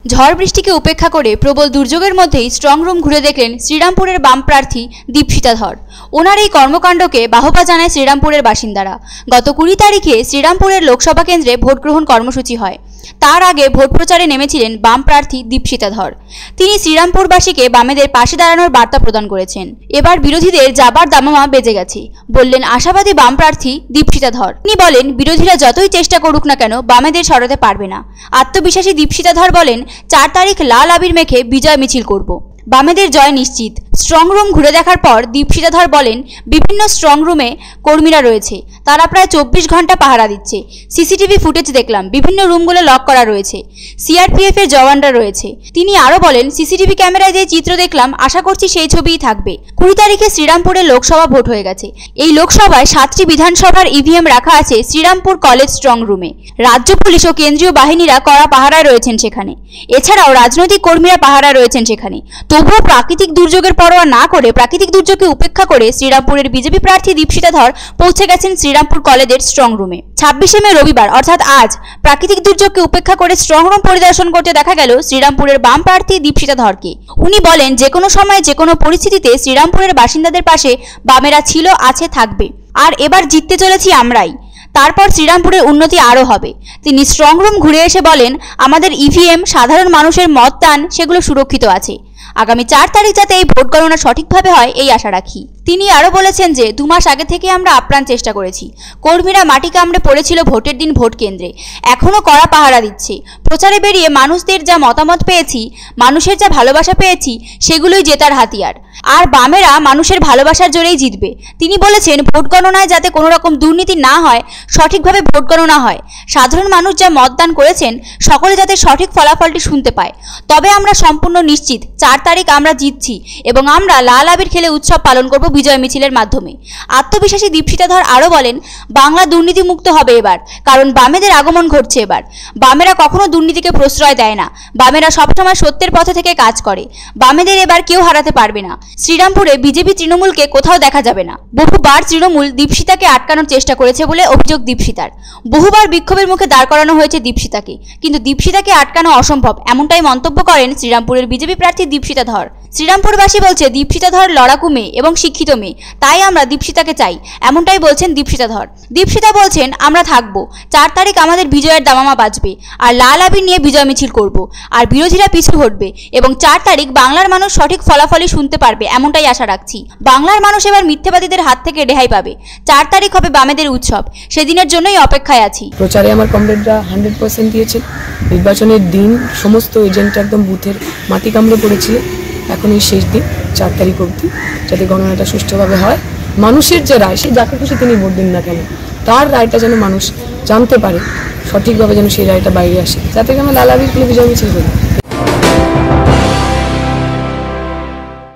ঝড় বৃষ্টিকে উপেক্ষা করে প্রবল দুর্যোগের মধ্যেই স্ট্রং রুম ঘুরে দেখলেন শ্রীরামপুরের বাম প্রার্থী দীপশিতা ধর। ওনার এই কর্মকাণ্ডকে বাহবা জানায় শ্রীরামপুরের বাসিন্দারা। গত 20 তারিখে শ্রীরামপুরের লোকসভা কেন্দ্রে ভোট গ্রহণ কর্মসূচি হয়। তার আগে ভোট প্রচারে নেমেছিলেন বাম প্রার্থী দীপশিতা ধর। তিনি শ্রীরামপুরবাসীকে বামেদের পাশে দাঁড়ানোর বার্তা প্রদান করেছেন। এবার বিরোধীদের যাবার দামামা বেজে গেছে, বললেন আশাবাদী বাম প্রার্থী দীপশিতা ধর। তিনি বলেন, বিরোধীরা যতই চেষ্টা করুক না কেন বামেদের সরাতে পারবে না। আত্মবিশ্বাসী দীপশিতা ধর বলেন, 4 তারিখ লাল আবির মেখে বিজয় মিছিল করব, বামেদের জয় নিশ্চিত। স্ট্রং রুম ঘুরে দেখার পর দীপশিতা ধর বলেন, বিভিন্ন স্ট্রং রুমে কর্মীরা রয়েছে, তারা প্রায় 24 ঘন্টা পাহারা দিচ্ছে। সিসিটিভি ফুটেজ দেখলাম, বিভিন্ন রুমগুলো লক করা রয়েছে, সিআরপিএফ এর জওয়ানরা রয়েছে। তিনি আরও বলেন, সিসিটিভি ক্যামেরায় যে চিত্র দেখলাম আশা করছি সেই ছবিই থাকবে। 20 তারিখে শ্রীরামপুরে লোকসভা ভোট হয়ে গেছে। এই লোকসভায় 7টি বিধানসভার ইভিএম রাখা আছে শ্রীরামপুর কলেজ স্ট্রং রুমে। রাজ্য পুলিশ ও কেন্দ্রীয় বাহিনীরা কড়া পাহারায় রয়েছেন সেখানে। এছাড়াও রাজনৈতিক কর্মীরা পাহারায় রয়েছেন সেখানে। তবুও প্রাকৃতিক দুর্যোগের পরোয়া না করে প্রাকৃতিক দুর্যোগকে উপেক্ষা করে শ্রীরামপুরের বিজেপি প্রার্থী দীপশিতা ধর পৌঁছে গেছেন শ্রীরামপুর কলেজের স্ট্রং রুমে। 26শে মে রবিবার অর্থাৎ আজ প্রাকৃতিক দুর্যোগকে উপেক্ষা করে স্ট্রং রুম পরিদর্শন করতে দেখা গেল শ্রীরামপুরের বাম প্রার্থী দীপশিতা ধরকে। উনি বলেন, যে কোনো সময় যে কোনো পরিস্থিতিতে শ্রীরামপুরের বাসিন্দাদের পাশে বামেরা ছিল, আছে, থাকবে। আর এবার জিততে চলেছি আমরাই। তারপর শ্রীরামপুরের উন্নতি আরও হবে। তিনি স্ট্রং রুম ঘুরে এসে বলেন, আমাদের ইভিএম সাধারণ মানুষের মতদান সেগুলো সুরক্ষিত আছে। আগামী 4 তারিখ যাতে এই ভোট গণনা সঠিকভাবে হয় এই আশা রাখি। তিনি আরও বলেছেন যে 2 মাস আগে থেকে আমরা আপ্রাণ চেষ্টা করেছি। কর্মীরা মাটি কামড়ে পড়েছিল ভোটের দিন ভোট কেন্দ্রে, এখনও কড়া পাহারা দিচ্ছে। প্রচারে বেরিয়ে মানুষদের যা মতামত পেয়েছি, মানুষের যা ভালোবাসা পেয়েছি, সেগুলোই জেতার হাতিয়ার। আর বামেরা মানুষের ভালোবাসার জোরেই জিতবে। তিনি বলেছেন, ভোট গণনায় যাতে কোনো রকম দুর্নীতি না হয়, সঠিকভাবে ভোট গণনা হয়, সাধারণ মানুষ যা মতদান করেছেন সকলে যাতে সঠিক ফলাফলটি শুনতে পায়। তবে আমরা সম্পূর্ণ নিশ্চিত 4 তারিখ আমরা জিতছি এবং আমরা লাল আবির খেলে উৎসব পালন করব বিজয় মিছিলের মাধ্যমে। আত্মবিশ্বাসী দীপশিতা ধর আরও বলেন, বাংলা দুর্নীতিমুক্ত হবে এবার, কারণ বামেদের আগমন ঘটছে এবার। বামেরা কখনো দুর্নীতিকে প্রশ্রয় দেয় না, বামেরা সবসময় সত্যের পথে থেকে কাজ করে। বামেদের এবার কেউ হারাতে পারবে না। শ্রীরামপুরে বিজেপি তৃণমূলকে কোথাও দেখা যাবে না। বহুবার তৃণমূল দীপশিতাকে আটকানোর চেষ্টা করেছে বলে অভিযোগ দীপশিতার। বহুবার বিক্ষোভের মুখে দাঁড় করানো হয়েছে দীপশিতাকে, কিন্তু দীপশিতাকে আটকানো অসম্ভব, এমনটাই মন্তব্য করেন শ্রীরামপুরের বিজেপি প্রার্থী দীপশিতা ধর। শ্রীরামপুরবাসী বলছে, দীপশিতা ধর লড়াকু মেয়ে এবং শিক্ষিত মেয়ে, তাই আমরা দীপশিতাকে চাই, এমনটাই বলছেন দীপশিতা ধর। দীপশিতা বলছেন, আমরা থাকবো, 4 তারিখ আমাদের বিজয়ের দামামা বাজবে, আর লাল আবির নিয়ে বিজয় মিছিল করব, আর বিরোধীরা পিছু হটবে এবং 4 তারিখ বাংলার মানুষ সঠিক ফলাফলই শুনতে পারবে, এমনটাই আশা রাখছি। বাংলার মানুষ এবার মিথ্যেবাদীদের হাত থেকে রেহাই পাবে। 4 তারিখ হবে বামেদের উৎসব, সেদিনের জন্যই অপেক্ষায় আছি। প্রচারে আমার কমরেডরা 100% দিয়েছে। নির্বাচনের দিন সমস্ত এজেন্ট একদম বুথের মাটি কামড়ে পড়েছিল। এখন এই শেষ দিন 4 তারিখ অবধি যাতে গণনাটা সুষ্ঠুভাবে হয়। মানুষের যে রায়, সে যাকে খুশি তিনি ভোট দিন না কেন, তার রায়টা যেন মানুষ জানতে পারে, সঠিকভাবে যেন সেই রায়টা বাইরে আসে, যাতে আমরা লাল আবির খেলে বিজয় মিছিল করি।